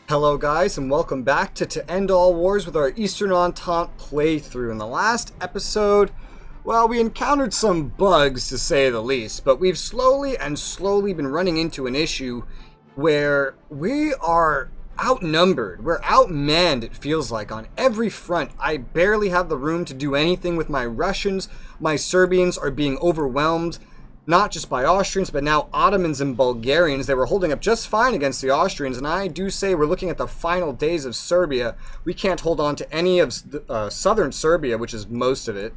Hello guys, and welcome back to End All Wars with our Eastern Entente playthrough. In the last episode, well, we encountered some bugs to say the least, but we've slowly been running into an issue where we are outnumbered. We're outmanned, it feels like, on every front. I barely have the room to do anything with my Russians. My Serbians are being overwhelmed. Not just by Austrians, but now Ottomans and Bulgarians. They were holding up just fine against the Austrians, and I do say we're looking at the final days of Serbia. We can't hold on to any of southern Serbia, which is most of it.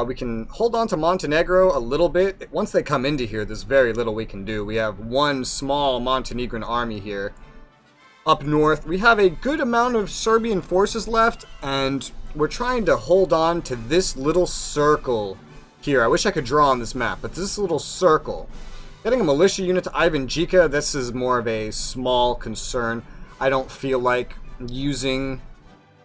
We can hold on to Montenegro a little bit. Once they come into here, there's very little we can do. We have one small Montenegrin army here. Up north, we have a good amount of Serbian forces left, and we're trying to hold on to this little circle here. I wish I could draw on this map, but this little circle. Getting a militia unit to Ivanjica, this is more of a small concern. I don't feel like using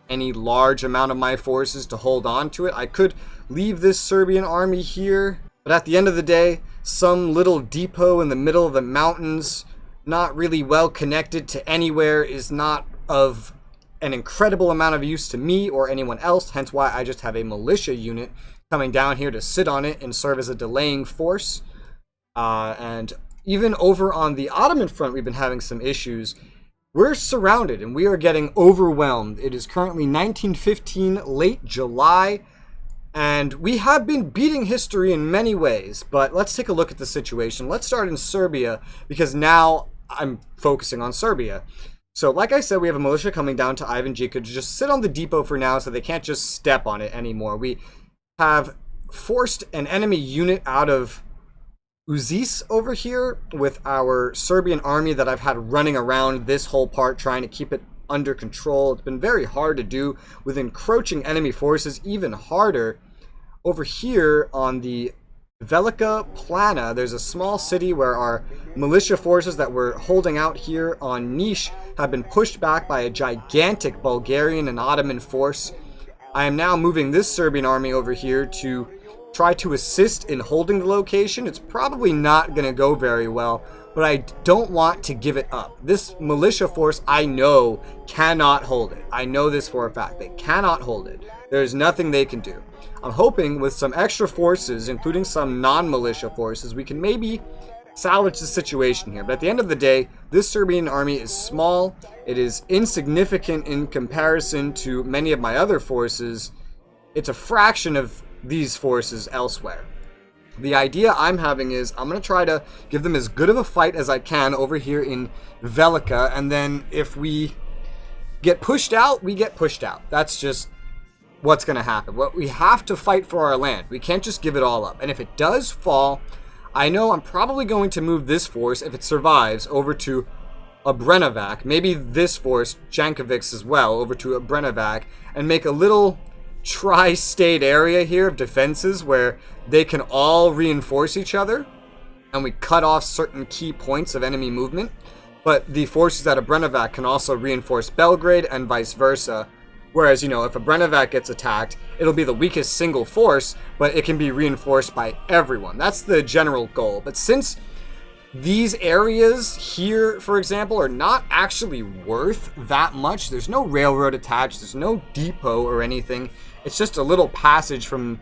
any large amount of my forces to hold on to it. I could leave this Serbian army here, but at the end of the day, some little depot in the middle of the mountains, not really well connected to anywhere, is not of an incredible amount of use to me or anyone else, hence why I just have a militia unit coming down here to sit on it and serve as a delaying force. And even over on the Ottoman front, we've been having some issues. We're surrounded and we are getting overwhelmed. It is currently 1915, late July, and we have been beating history in many ways. But let's take a look at the situation. Let's start in Serbia, because now I'm focusing on Serbia. So like I said, we have a militia coming down to Ivanjica to just sit on the depot for now so they can't just step on it anymore. We have forced an enemy unit out of Uzice over here with our Serbian army that I've had running around this whole part trying to keep it under control. It's been very hard to do with encroaching enemy forces, even harder. Over here on the Velika Plana, there's a small city where our militia forces that were holding out here on Niš have been pushed back by a gigantic Bulgarian and Ottoman force. I am now moving this Serbian army over here to try to assist in holding the location. It's probably not going to go very well, but I don't want to give it up. This militia force, I know, cannot hold it. I know this for a fact. They cannot hold it. There's nothing they can do. I'm hoping with some extra forces, including some non-militia forces, we can maybe salvage the situation here. But at the end of the day, this Serbian army is small. It is insignificant in comparison to many of my other forces. It's a fraction of these forces elsewhere. The idea I'm having is I'm going to try to give them as good of a fight as I can over here in Velika, and then if we get pushed out, we get pushed out. That's just what's going to happen. We have to fight for our land. We can't just give it all up. And if it does fall, I know I'm probably going to move this force, if it survives, over to Obrenovac. Maybe this force, Jankovic as well, over to Obrenovac, and make a little tri-state area here of defenses where they can all reinforce each other, and we cut off certain key points of enemy movement. But the forces at Obrenovac can also reinforce Belgrade and vice versa. Whereas, you know, if Obrenovac gets attacked, it'll be the weakest single force, but it can be reinforced by everyone. That's the general goal. But since these areas here, for example, are not actually worth that much, there's no railroad attached, there's no depot or anything, it's just a little passage from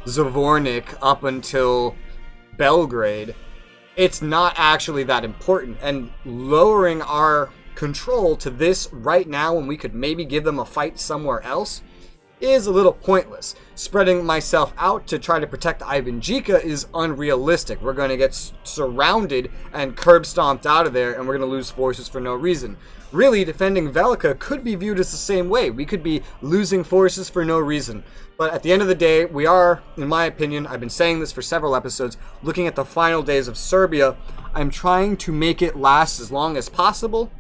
Zvornik up until Belgrade, it's not actually that important. And lowering our control to this right now, when we could maybe give them a fight somewhere else, is a little pointless. Spreading myself out to try to protect Ivanjica is unrealistic. We're going to get surrounded and curb stomped out of there, and we're going to lose forces for no reason. Really, defending Velika could be viewed as the same way. We could be losing forces for no reason. But at the end of the day, we are, in my opinion, I've been saying this for several episodes, looking at the final days of Serbia. I'm trying to make it last as long as possible,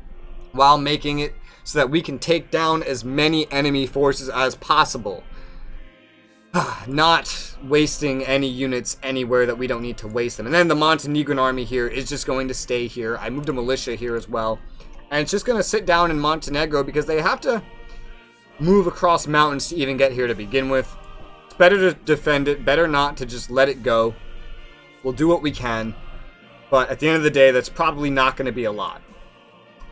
while making it so that we can take down as many enemy forces as possible. Not wasting any units anywhere that we don't need to waste them. And then the Montenegrin army here is just going to stay here. I moved a militia here as well. And it's just going to sit down in Montenegro because they have to move across mountains to even get here to begin with. It's better to defend it, better not to just let it go. We'll do what we can. But at the end of the day, that's probably not going to be a lot.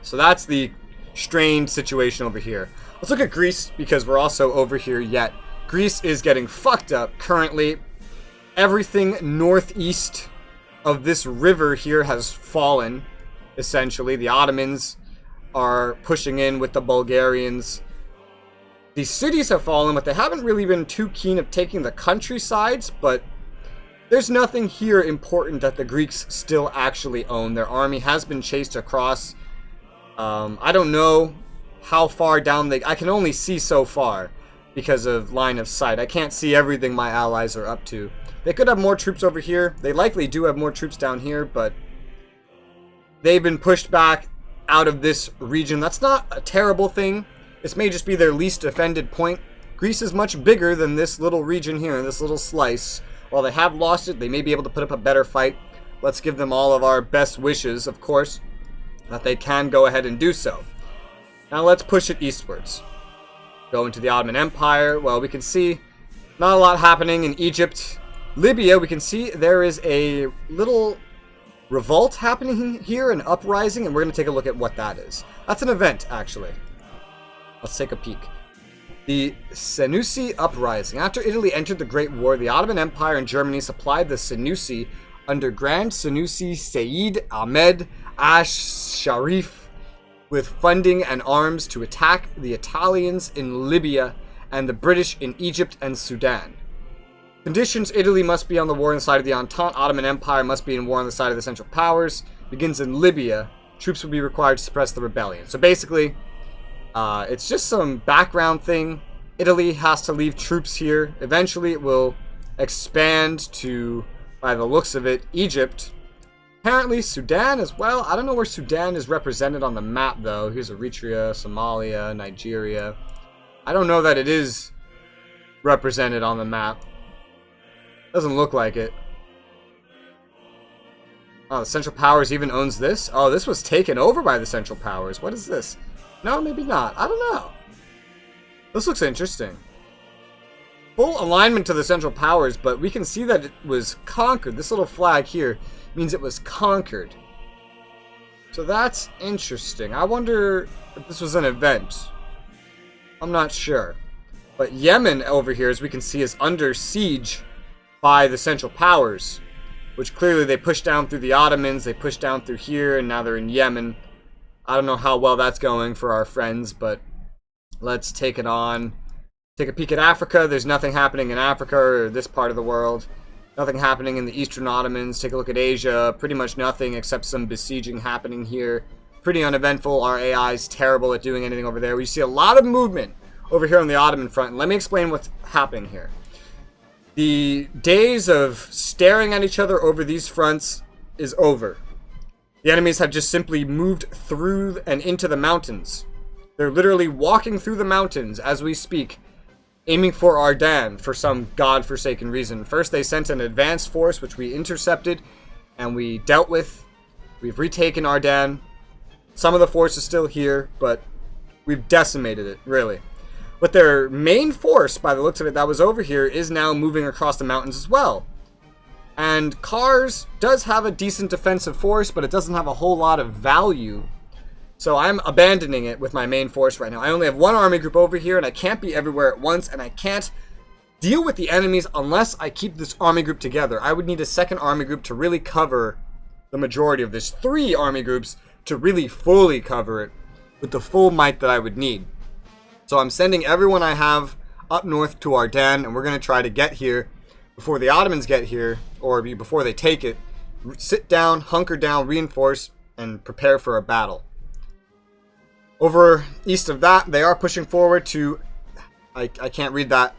So that's the strained situation over here. Let's look at Greece, because we're also over here yet. Greece is getting fucked up currently. Everything northeast of this river here has fallen, essentially. The Ottomans are pushing in with the Bulgarians. The cities have fallen, but they haven't really been too keen of taking the countrysides, but there's nothing here important that the Greeks still actually own. Their army has been chased across. I don't know how far down I can only see so far because of line of sight. I can't see everything my allies are up to. They could have more troops over here. They likely do have more troops down here, but they've been pushed back out of this region. That's not a terrible thing. This may just be their least defended point. Greece is much bigger than this little region here, this little slice. While they have lost it, they may be able to put up a better fight. Let's give them all of our best wishes, of course, that they can go ahead and do so. Now let's push it eastwards. Go into the Ottoman Empire. Well, we can see not a lot happening in Egypt. Libya, we can see there is a little revolt happening here, an uprising, and we're going to take a look at what that is. That's an event, actually. Let's take a peek. The Senusi Uprising. After Italy entered the Great War, the Ottoman Empire and Germany supplied the Senusi under Grand Senusi Sayyid Ahmed Ash-Sharif with funding and arms to attack the Italians in Libya and the British in Egypt and Sudan. Conditions: Italy must be on the war side of the Entente. Ottoman Empire must be in war on the side of the Central Powers. Begins in Libya. Troops will be required to suppress the rebellion. So basically, it's just some background thing. Italy has to leave troops here. Eventually it will expand to, by the looks of it, Egypt. Apparently Sudan as well. I don't know where Sudan is represented on the map, though. Here's Eritrea, Somalia, Nigeria. I don't know that it is represented on the map. Doesn't look like it. Oh, the Central Powers even owns this? Oh, this was taken over by the Central Powers. What is this? No, maybe not. I don't know. This looks interesting. Full alignment to the Central Powers, but we can see that it was conquered. This little flag here means it was conquered. So that's interesting. I wonder if this was an event. I'm not sure. But Yemen over here, as we can see, is under siege by the Central Powers, which clearly they pushed down through the Ottomans, they pushed down through here, and now they're in Yemen. I don't know how well that's going for our friends, but let's take it on. Take a peek at Africa. There's nothing happening in Africa or this part of the world. Nothing happening in the Eastern Ottomans. Take a look at Asia. Pretty much nothing except some besieging happening here. Pretty uneventful. Our AI is terrible at doing anything over there. We see a lot of movement over here on the Ottoman front. And let me explain what's happening here. The days of staring at each other over these fronts is over. The enemies have just simply moved through and into the mountains. They're literally walking through the mountains as we speak, aiming for Ardennes for some godforsaken reason. First, they sent an advanced force, which we intercepted and we dealt with. We've retaken Ardennes. Some of the force is still here, but we've decimated it, really. But their main force, by the looks of it, that was over here, is now moving across the mountains as well. And Kars does have a decent defensive force, but it doesn't have a whole lot of value. So I'm abandoning it with my main force right now. I only have one army group over here, and I can't be everywhere at once, and I can't deal with the enemies unless I keep this army group together. I would need a second army group to really cover the majority of this. 3 army groups to really fully cover it with the full might that I would need. So I'm sending everyone I have up north to Ardennes, and we're going to try to get here before the Ottomans get here, or before they take it. Sit down, hunker down, reinforce, and prepare for a battle. Over east of that, they are pushing forward to... I can't read that.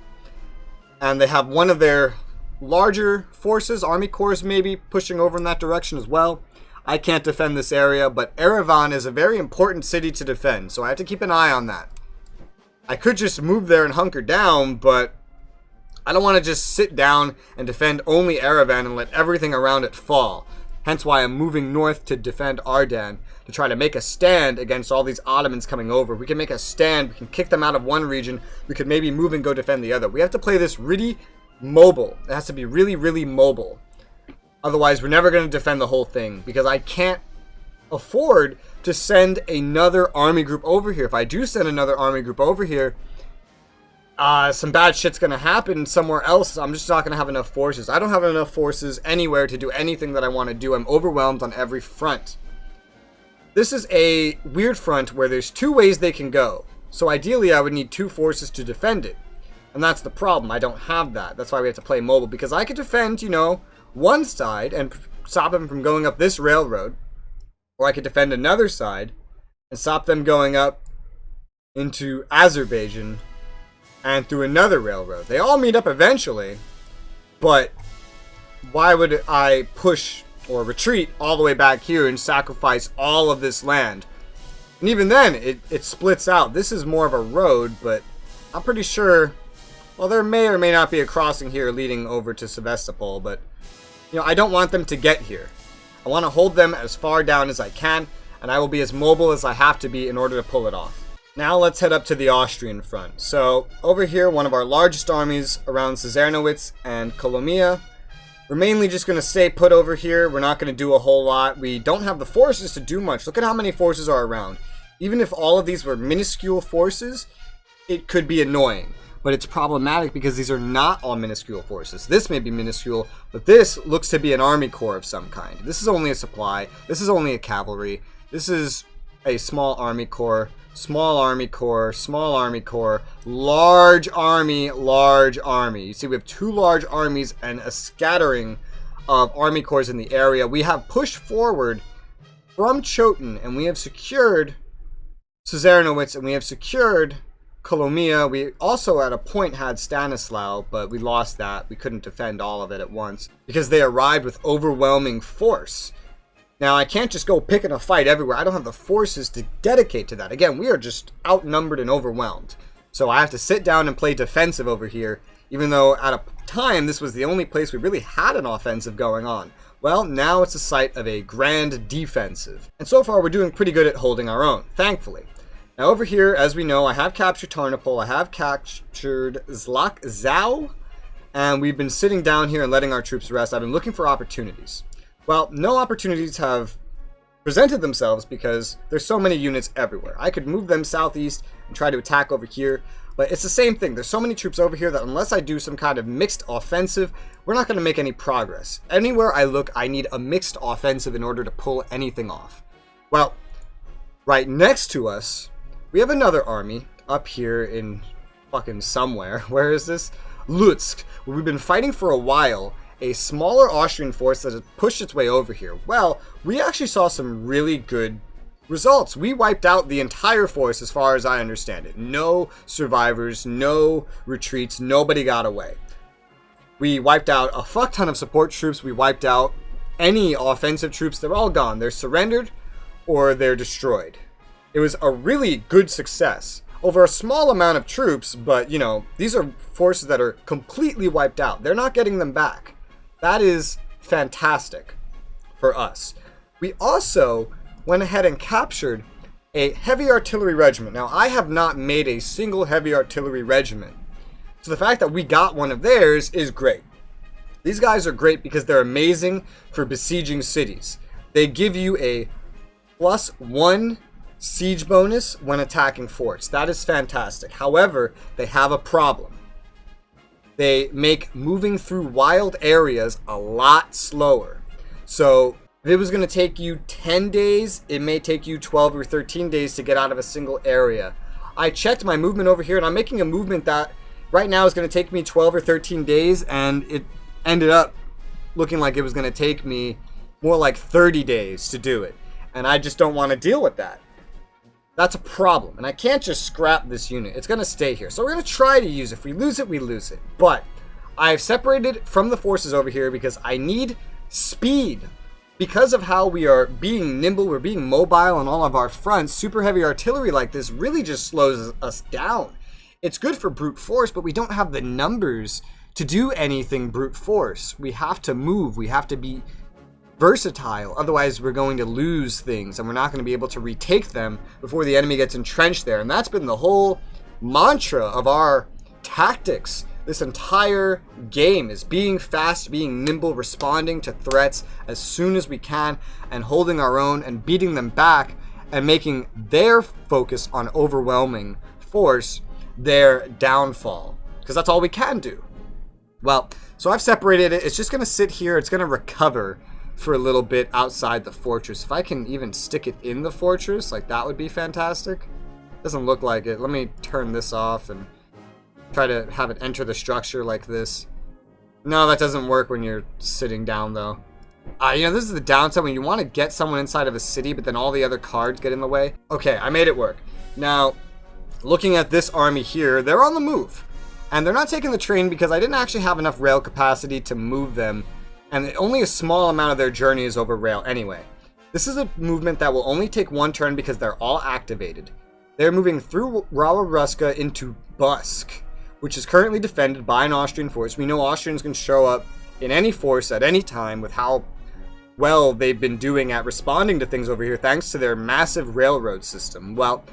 And they have one of their larger forces, army corps maybe, pushing over in that direction as well. I can't defend this area, but Erevan is a very important city to defend, so I have to keep an eye on that. I could just move there and hunker down, but I don't want to just sit down and defend only Erevan and let everything around it fall. Hence why I'm moving north to defend Ardennes, to try to make a stand against all these Ottomans coming over. We can make a stand, we can kick them out of one region, we could maybe move and go defend the other. We have to play this really mobile. It has to be really, really mobile. Otherwise, we're never going to defend the whole thing, because I can't afford to send another army group over here. If I do send another army group over here, some bad shit's gonna happen somewhere else. I'm just not gonna have enough forces. I don't have enough forces anywhere to do anything that I want to do. I'm overwhelmed on every front. This is a weird front where there's two ways they can go. So ideally, I would need two forces to defend it. And that's the problem. I don't have that. That's why we have to play mobile. Because I could defend, you know, one side and stop them from going up this railroad. Or I could defend another side and stop them going up into Azerbaijan and through another railroad. They all meet up eventually. But why would I push or retreat all the way back here and sacrifice all of this land? And even then, it splits out. This is more of a road, but I'm pretty sure... Well, there may or may not be a crossing here leading over to Sevastopol, but, you know, I don't want them to get here. I want to hold them as far down as I can, and I will be as mobile as I have to be in order to pull it off. Now let's head up to the Austrian front. So, over here, one of our largest armies around Czernowitz and Kolomia. We're mainly just going to stay put over here. We're not going to do a whole lot. We don't have the forces to do much. Look at how many forces are around. Even if all of these were minuscule forces, it could be annoying. But it's problematic because these are not all minuscule forces. This may be minuscule, but this looks to be an army corps of some kind. This is only a supply. This is only a cavalry. This is a small army corps, small army corps, small army corps, large army, large army. You see, we have two large armies and a scattering of army corps in the area. We have pushed forward from Chotin, and we have secured Czernowitz, and we have secured Kolomia. We also at a point had Stanislaw, but we lost that. We couldn't defend all of it at once because they arrived with overwhelming force. Now, I can't just go picking a fight everywhere. I don't have the forces to dedicate to that. Again, we are just outnumbered and overwhelmed. So I have to sit down and play defensive over here, even though at a time this was the only place we really had an offensive going on. Well, now it's a site of a grand defensive. And so far, we're doing pretty good at holding our own, thankfully. Now over here, as we know, I have captured Tarnopol, I have captured Zlakzau, and we've been sitting down here and letting our troops rest. I've been looking for opportunities. Well, no opportunities have presented themselves because there's so many units everywhere. I could move them southeast and try to attack over here, but it's the same thing. There's so many troops over here that unless I do some kind of mixed offensive, we're not going to make any progress. Anywhere I look, I need a mixed offensive in order to pull anything off. Well, right next to us, we have another army up here in fucking somewhere. Where is this? Lutsk, where we've been fighting for a while. A smaller Austrian force that has pushed its way over here. Well, we actually saw some really good results. We wiped out the entire force as far as I understand it. No survivors, no retreats, nobody got away. We wiped out a fuck ton of support troops. We wiped out any offensive troops. They're all gone. They're surrendered or they're destroyed. It was a really good success over a small amount of troops, but, you know, these are forces that are completely wiped out. They're not getting them back. That is fantastic for us. We also went ahead and captured a heavy artillery regiment. Now, I have not made a single heavy artillery regiment, so the fact that we got one of theirs is great. These guys are great because they're amazing for besieging cities. They give you a +1 siege bonus when attacking forts. That is fantastic. However, they have a problem. They make moving through wild areas a lot slower. So if it was going to take you 10 days, it may take you 12 or 13 days to get out of a single area. I checked my movement over here, and I'm making a movement that right now is going to take me 12 or 13 days, and it ended up looking like it was going to take me more like 30 days to do it. And I just don't want to deal with that. That's a problem, and I can't just scrap this unit. It's going to stay here. So we're going to try to use it. If we lose it, we lose it. But I've separated from the forces over here because I need speed. Because of how we are being nimble, we're being mobile on all of our fronts, super heavy artillery like this really just slows us down. It's good for brute force, but we don't have the numbers to do anything brute force. We have to move. We have to be versatile, otherwise we're going to lose things and we're not going to be able to retake them before the enemy gets entrenched there. And that's been the whole mantra of our tactics this entire game is being fast, being nimble, responding to threats as soon as we can, and holding our own and beating them back and making their focus on overwhelming force their downfall. Because that's all we can do. Well, so I've separated it. It's just going to sit here. It's going to recover for a little bit outside the fortress. If I can even stick it in the fortress, like that would be fantastic. Doesn't look like it. Let me turn this off and try to have it enter the structure like this. No, that doesn't work when you're sitting down, though. This is the downside when you want to get someone inside of a city, but then all the other cards get in the way. Okay, I made it work. Now, looking at this army here, they're on the move. And they're not taking the train because I didn't actually have enough rail capacity to move them. And only a small amount of their journey is over rail anyway. This is a movement that will only take one turn because they're all activated. They're moving through Rawa Ruska into Busk, which is currently defended by an Austrian force. We know Austrians can show up in any force at any time with how well they've been doing at responding to things over here thanks to their massive railroad system. Well,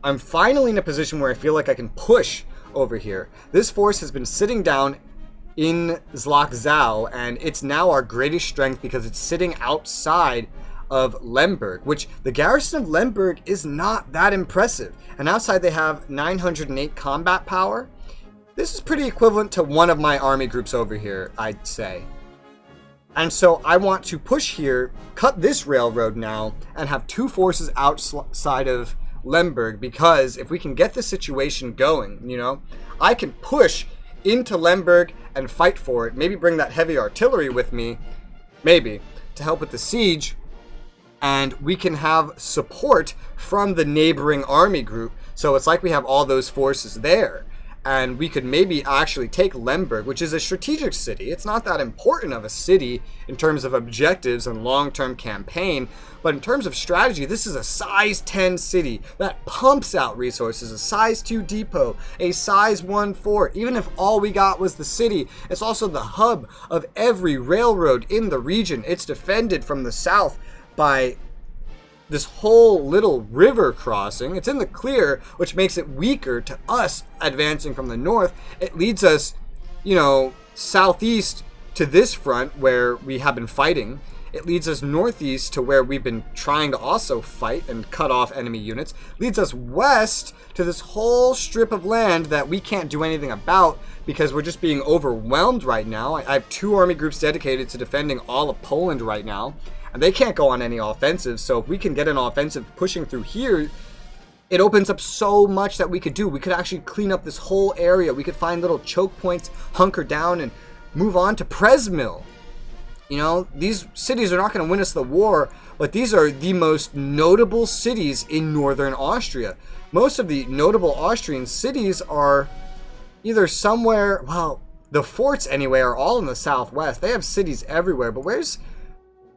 I'm finally in a position where I feel like I can push over here. This force has been sitting down in Zlakzau, and it's now our greatest strength because it's sitting outside of Lemberg, which the garrison of Lemberg is not that impressive. And outside they have 908 combat power. This is pretty equivalent to one of my army groups over here, I'd say. And so I want to push here, cut this railroad now, and have two forces outside of Lemberg, because if we can get the situation going, I can push into Lemberg and fight for it. Maybe bring that heavy artillery with me, maybe, to help with the siege. And we can have support from the neighboring army group. So it's like we have all those forces there. And we could maybe actually take Lemberg, which is a strategic city. It's not that important of a city in terms of objectives and long-term campaign. But in terms of strategy, this is a size 10 city that pumps out resources, a size 2 depot, a size 1 fort. Even if all we got was the city, it's also the hub of every railroad in the region. It's defended from the south by this whole little river crossing. It's in the clear, which makes it weaker to us advancing from the north. It leads us, southeast to this front where we have been fighting. It leads us northeast to where we've been trying to also fight and cut off enemy units. Leads us west to this whole strip of land that we can't do anything about because we're just being overwhelmed right now. I have two army groups dedicated to defending all of Poland right now. And they can't go on any offensive, so if we can get an offensive pushing through here, it opens up so much that we could do. We could actually clean up this whole area. We could find little choke points, hunker down, and move on to Przemyśl. These cities are not going to win us the war, but these are the most notable cities in northern Austria. Most of the notable Austrian cities are either somewhere, the forts anyway are all in the southwest. They have cities everywhere, but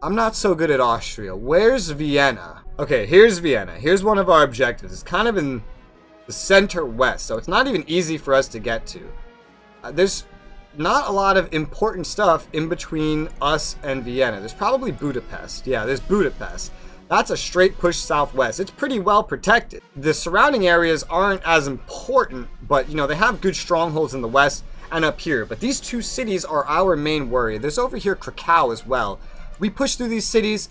I'm not so good at Austria. Where's Vienna? Okay, here's Vienna. Here's one of our objectives. It's kind of in the center west, so it's not even easy for us to get to. There's not a lot of important stuff in between us and Vienna. There's probably Budapest. Yeah, there's Budapest. That's a straight push southwest. It's pretty well protected. The surrounding areas aren't as important, but they have good strongholds in the west and up here. But these two cities are our main worry. There's over here Krakow as well. We push through these cities,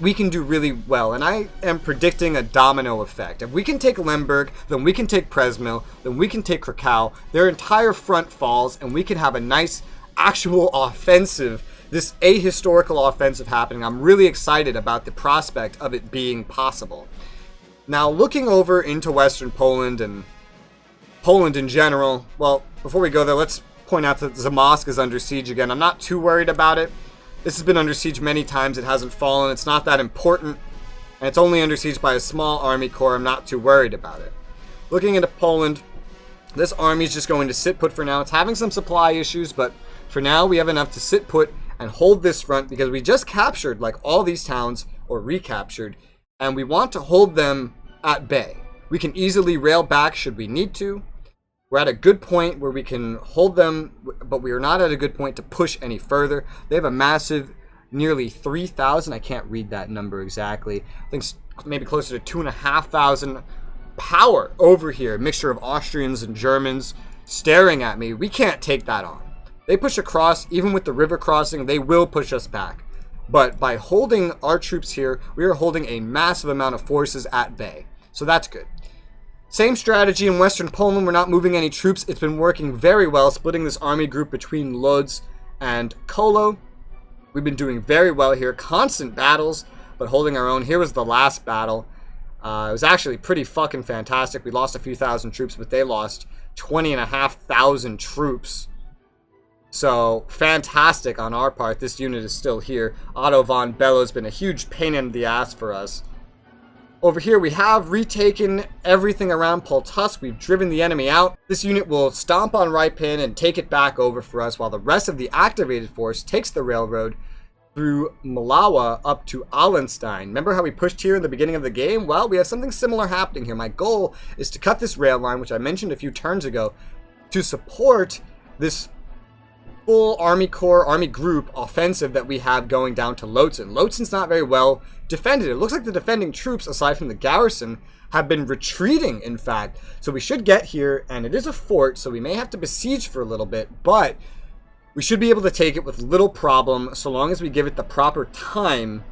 we can do really well. And I am predicting a domino effect. If we can take Lemberg, then we can take Przemyśl, then we can take Krakow. Their entire front falls, and we can have a nice actual offensive, this ahistorical offensive happening. I'm really excited about the prospect of it being possible. Now, looking over into Western Poland and Poland in general, well, before we go there, let's point out that Zamosk is under siege again. I'm not too worried about it. This has been under siege many times. It hasn't fallen. It's not that important. And it's only under siege by a small army corps. I'm not too worried about it. Looking into Poland, this army is just going to sit put for now. It's having some supply issues, but for now we have enough to sit put and hold this front because we just captured all these towns, or recaptured, and we want to hold them at bay. We can easily rail back should we need to. We're at a good point where we can hold them, but we are not at a good point to push any further. They have a massive, nearly 3,000. I can't read that number exactly. I think maybe closer to 2,500 power over here. A mixture of Austrians and Germans. staring at me. We can't take that on. They push across, even with the river crossing, they will push us back. But by holding our troops here, we are holding a massive amount of forces at bay. So that's good. Same strategy in Western Poland. We're not moving any troops. It's been working very well, splitting this army group between Lodz and Kolo. We've been doing very well here. Constant battles, but holding our own. Here was the last battle. It was actually pretty fucking fantastic. We lost a few thousand troops, but they lost 20,500 troops. So, fantastic on our part. This unit is still here. Otto von Bellow's been a huge pain in the ass for us. Over here, we have retaken everything around Poltusk. We've driven the enemy out. This unit will stomp on Rypin and take it back over for us, while the rest of the activated force takes the railroad through Malawa up to Allenstein. Remember how we pushed here in the beginning of the game? Well, we have something similar happening here. My goal is to cut this rail line, which I mentioned a few turns ago, to support this full Army Corps, Army Group offensive that we have going down to Lowton. Lowton's not very well defended. It looks like the defending troops, aside from the garrison, have been retreating, in fact. So we should get here, and it is a fort, so we may have to besiege for a little bit, but we should be able to take it with little problem, so long as we give it the proper time.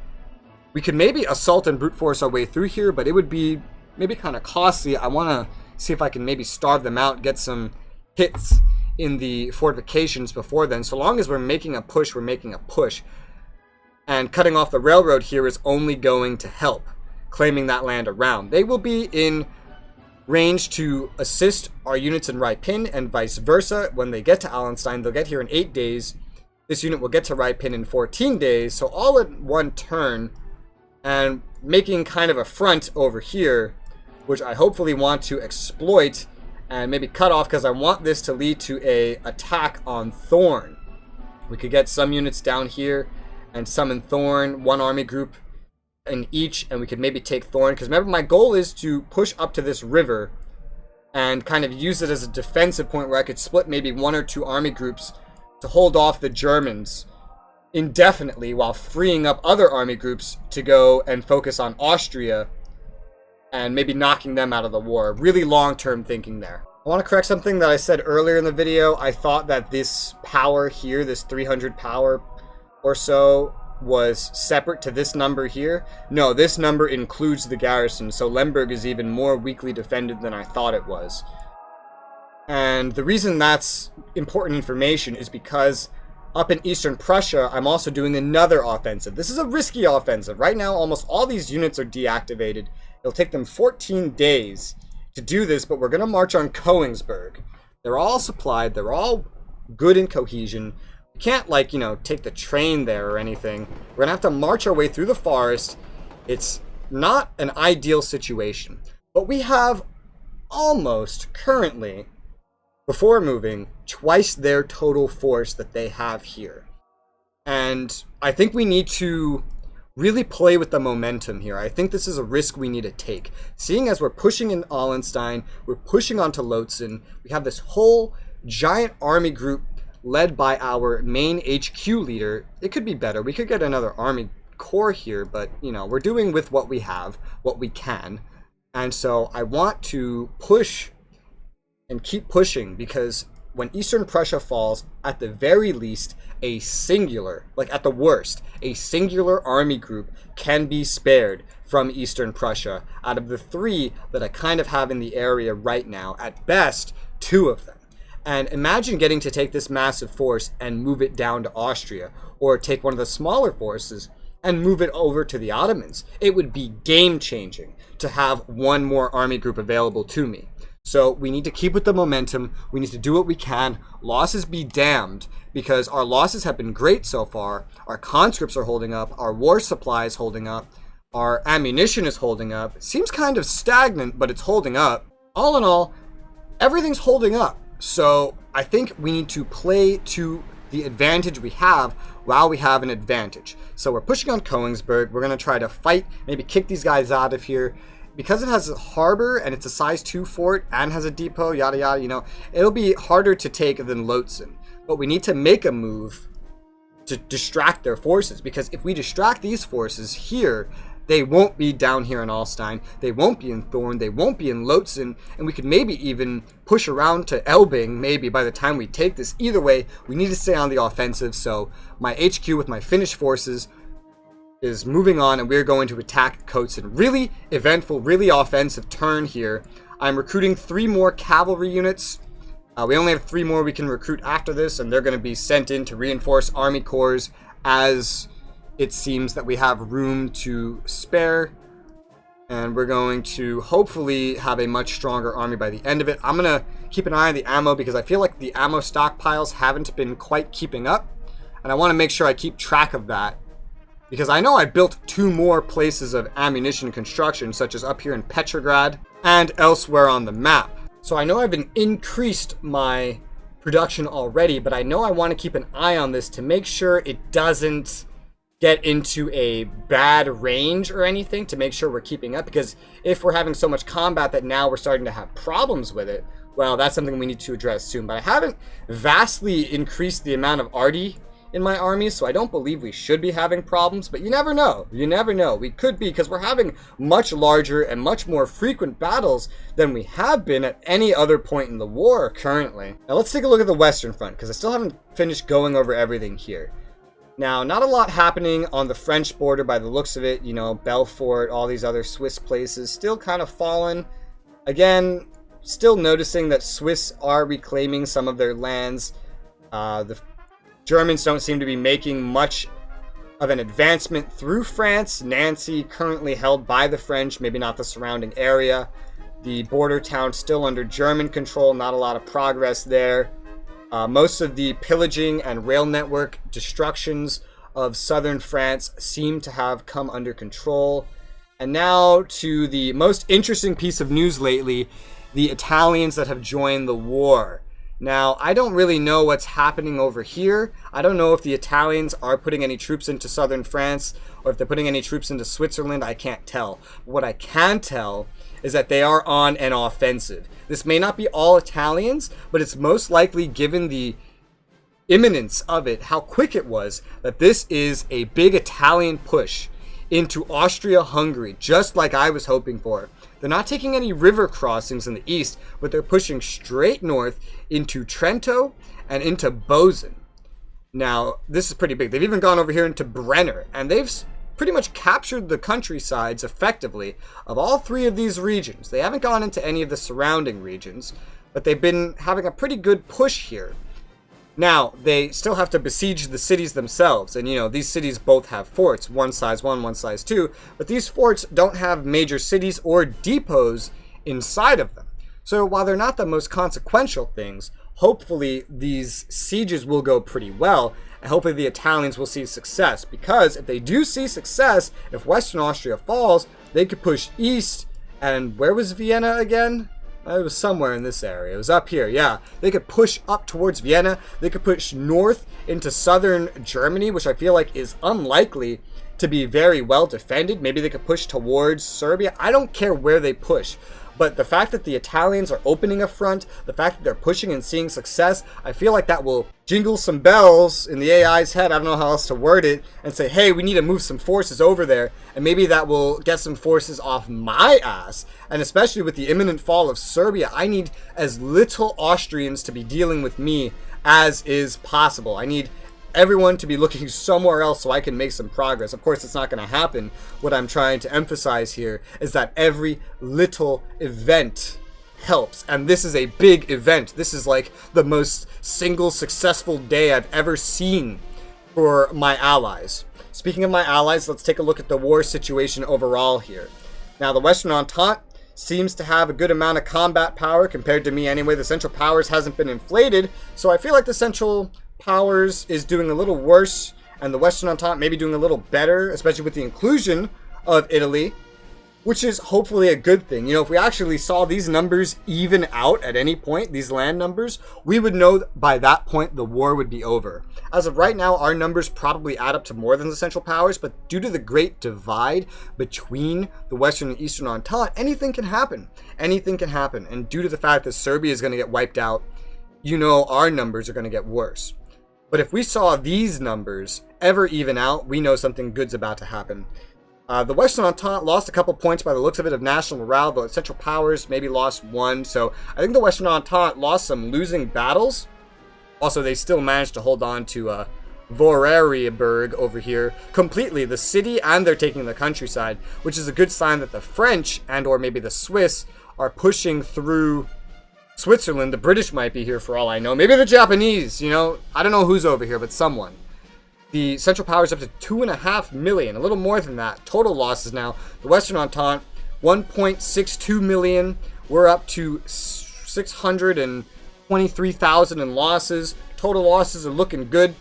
We could maybe assault and brute force our way through here, but it would be maybe kind of costly. I want to see if I can maybe starve them out, get some hits in the fortifications before then. So long as we're making a push, we're making a push. And cutting off the railroad here is only going to help, claiming that land around. They will be in range to assist our units in Rypin, and vice versa. When they get to Allenstein, they'll get here in 8 days. This unit will get to Rypin in 14 days, so all at one turn, and making kind of a front over here, which I hopefully want to exploit and maybe cut off, because I want this to lead to a attack on Thorn. We could get some units down here and some in Thorn, one army group in each, and we could maybe take Thorn, because remember, my goal is to push up to this river and kind of use it as a defensive point where I could split maybe 1 or 2 army groups to hold off the Germans indefinitely, while freeing up other army groups to go and focus on Austria and maybe knocking them out of the war. Really long-term thinking there. I want to correct something that I said earlier in the video. I thought that this power here, this 300 power or so, was separate to this number here. No, this number includes the garrison, so Lemberg is even more weakly defended than I thought it was. And the reason that's important information is because up in Eastern Prussia, I'm also doing another offensive. This is a risky offensive. Right now, almost all these units are deactivated. It'll take them 14 days to do this, but we're going to march on Königsberg. They're all supplied. They're all good in cohesion. We can't, like, you know, take the train there or anything. We're going to have to march our way through the forest. It's not an ideal situation, but we have almost currently, before moving, twice their total force that they have here. And I think we need to really play with the momentum here. I think this is a risk we need to take. Seeing as we're pushing in Allenstein, we're pushing onto Lowton, we have this whole giant army group led by our main HQ leader. It could be better. We could get another army corps here, but, you know, we're doing with what we have, what we can. And so I want to push and keep pushing, because when Eastern Prussia falls, at the very least, a singular, like at the worst, a singular army group can be spared from Eastern Prussia out of the 3 that I kind of have in the area right now. At best, 2 of them. And imagine getting to take this massive force and move it down to Austria, or take one of the smaller forces and move it over to the Ottomans. It would be game-changing to have 1 more army group available to me. So we need to keep with the momentum. We need to do what we can. Losses be damned, because our losses have been great so far. Our conscripts are holding up. Our war supply is holding up. Our ammunition is holding up. It seems kind of stagnant, but it's holding up. All in all, everything's holding up. So I think we need to play to the advantage we have while we have an advantage. So we're pushing on Königsberg. We're going to try to fight, maybe kick these guys out of here. Because it has a harbor and it's a size 2 fort and has a depot, yada yada, you know, it'll be harder to take than Lowton. But we need to make a move to distract their forces, because if we distract these forces here, they won't be down here in Alstein, they won't be in Thorn, they won't be in Lützen, and we could maybe even push around to Elbing maybe by the time we take this. Either way, we need to stay on the offensive, so my HQ with my Finnish forces is moving on, and we're going to attack Kotzen. Really eventful, really offensive turn here. I'm recruiting 3 more cavalry units. We only have 3 more we can recruit after this, and they're going to be sent in to reinforce army corps as it seems that we have room to spare. And we're going to hopefully have a much stronger army by the end of it. I'm going to keep an eye on the ammo because I feel like the ammo stockpiles haven't been quite keeping up. And I want to make sure I keep track of that, because I know I built 2 more places of ammunition construction, such as up here in Petrograd and elsewhere on the map. So I know I've increased my production already, but I know I want to keep an eye on this to make sure it doesn't get into a bad range or anything, to make sure we're keeping up, because if we're having so much combat that now we're starting to have problems with it, well, that's something we need to address soon. But I haven't vastly increased the amount of arty in my army, so I don't believe we should be having problems, but you never know. You never know. We could be, because we're having much larger and much more frequent battles than we have been at any other point in the war currently. Now let's take a look at the Western Front, because I still haven't finished going over everything here. Now, not a lot happening on the French border by the looks of it. You know, Belfort, all these other Swiss places, still kind of fallen. Again, still noticing that Swiss are reclaiming some of their lands. The Germans don't seem to be making much of an advancement through France. Nancy currently held by the French, maybe not the surrounding area. The border town still under German control, not a lot of progress there. Most of the pillaging and rail network destructions of southern France seem to have come under control. And now to the most interesting piece of news lately, the Italians that have joined the war. Now, I don't really know what's happening over here. I don't know if the Italians are putting any troops into southern France or if they're putting any troops into Switzerland. I can't tell. What I can tell is that they are on an offensive. This may not be all Italians, but it's most likely, given the imminence of it, how quick it was, that this is a big Italian push into Austria-Hungary, just like I was hoping for. They're not taking any river crossings in the east, but they're pushing straight north into Trento and into Bozen. Now, this is pretty big. They've even gone over here into Brenner, and they've pretty much captured the countrysides effectively of all 3 of these regions. They haven't gone into any of the surrounding regions, but they've been having a pretty good push here. Now, they still have to besiege the cities themselves, and you know, these cities both have forts, one size 1, one size 2, but these forts don't have major cities or depots inside of them. So while they're not the most consequential things, hopefully these sieges will go pretty well, and hopefully the Italians will see success, because if they do see success, if Western Austria falls, they could push east, and where was Vienna again? It was somewhere in this area. It was up here, yeah. They could push up towards Vienna. They could push north into southern Germany, which I feel like is unlikely to be very well defended. Maybe they could push towards Serbia. I don't care where they push. But the fact that the Italians are opening a front, the fact that they're pushing and seeing success, I feel like that will jingle some bells in the AI's head, I don't know how else to word it, and say, hey, we need to move some forces over there, and maybe that will get some forces off my ass. And especially with the imminent fall of Serbia, I need as little Austrians to be dealing with me as is possible. I need everyone to be looking somewhere else so I can make some progress. Of course, it's not going to happen. What I'm trying to emphasize here is that every little event helps, and this is a big event. This is like the most single successful day I've ever seen for my allies. Speaking of my allies, let's take a look at the war situation overall here. Now, the Western Entente seems to have a good amount of combat power compared to me anyway. The Central Powers hasn't been inflated, so I feel like the Central Powers is doing a little worse, and the Western Entente maybe doing a little better, especially with the inclusion of Italy, which is hopefully a good thing. You know, if we actually saw these numbers even out at any point, these land numbers, we would know that by that point the war would be over. As of right now, our numbers probably add up to more than the Central Powers, but due to the great divide between the Western and Eastern Entente, anything can happen. Anything can happen. And due to the fact that Serbia is going to get wiped out, you know our numbers are going to get worse. But if we saw these numbers ever even out, we know something good's about to happen. The Western Entente lost a couple points by the looks of it of national morale, but Central Powers maybe lost one. So I think the Western Entente lost some losing battles. Also, they still managed to hold on to Vorarlberg over here completely, the city, and they're taking the countryside, which is a good sign that the French and or maybe the Swiss are pushing through Switzerland. The British might be here for all I know. Maybe the Japanese, you know. I don't know who's over here, but someone. The Central Powers up to 2.5 million, a little more than that. Total losses now. The Western Entente, 1.62 million. We're up to 623,000 in losses. Total losses are looking good.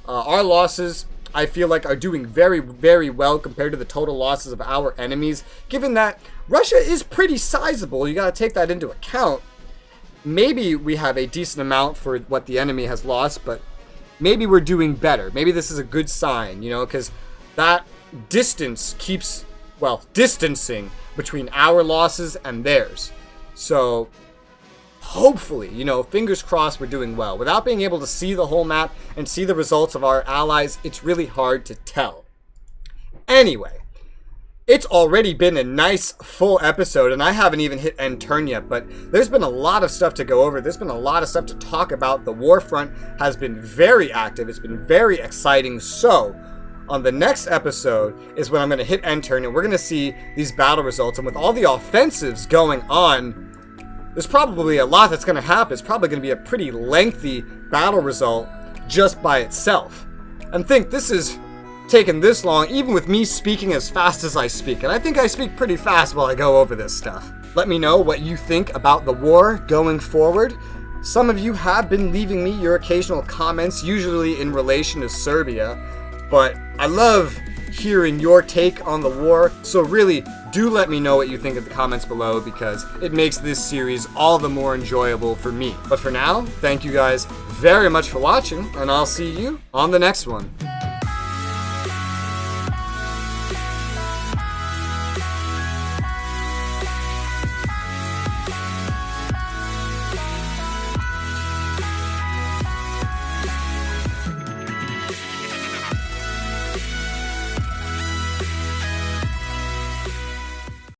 Our losses, I feel like, are doing very, very well compared to the total losses of our enemies. Given that Russia is pretty sizable, you got to take that into account. Maybe we have a decent amount for what the enemy has lost, but maybe we're doing better. Maybe this is a good sign, you know, because that distance keeps, well, distancing between our losses and theirs. So hopefully, you know, fingers crossed we're doing well. Without being able to see the whole map and see the results of our allies, it's really hard to tell. Anyway, it's already been a nice full episode, and I haven't even hit end turn yet, but there's been a lot of stuff to go over. There's been a lot of stuff to talk about. The war front has been very active. It's been very exciting. So on the next episode is when I'm going to hit end turn, and we're going to see these battle results. And with all the offensives going on, there's probably a lot that's going to happen. It's probably going to be a pretty lengthy battle result just by itself. And think this is taken this long, even with me speaking as fast as I speak. And I think I speak pretty fast while I go over this stuff. Let me know what you think about the war going forward. Some of you have been leaving me your occasional comments, usually in relation to Serbia. But I love hearing your take on the war. So really, do let me know what you think in the comments below, because it makes this series all the more enjoyable for me. But for now, thank you guys very much for watching, and I'll see you on the next one.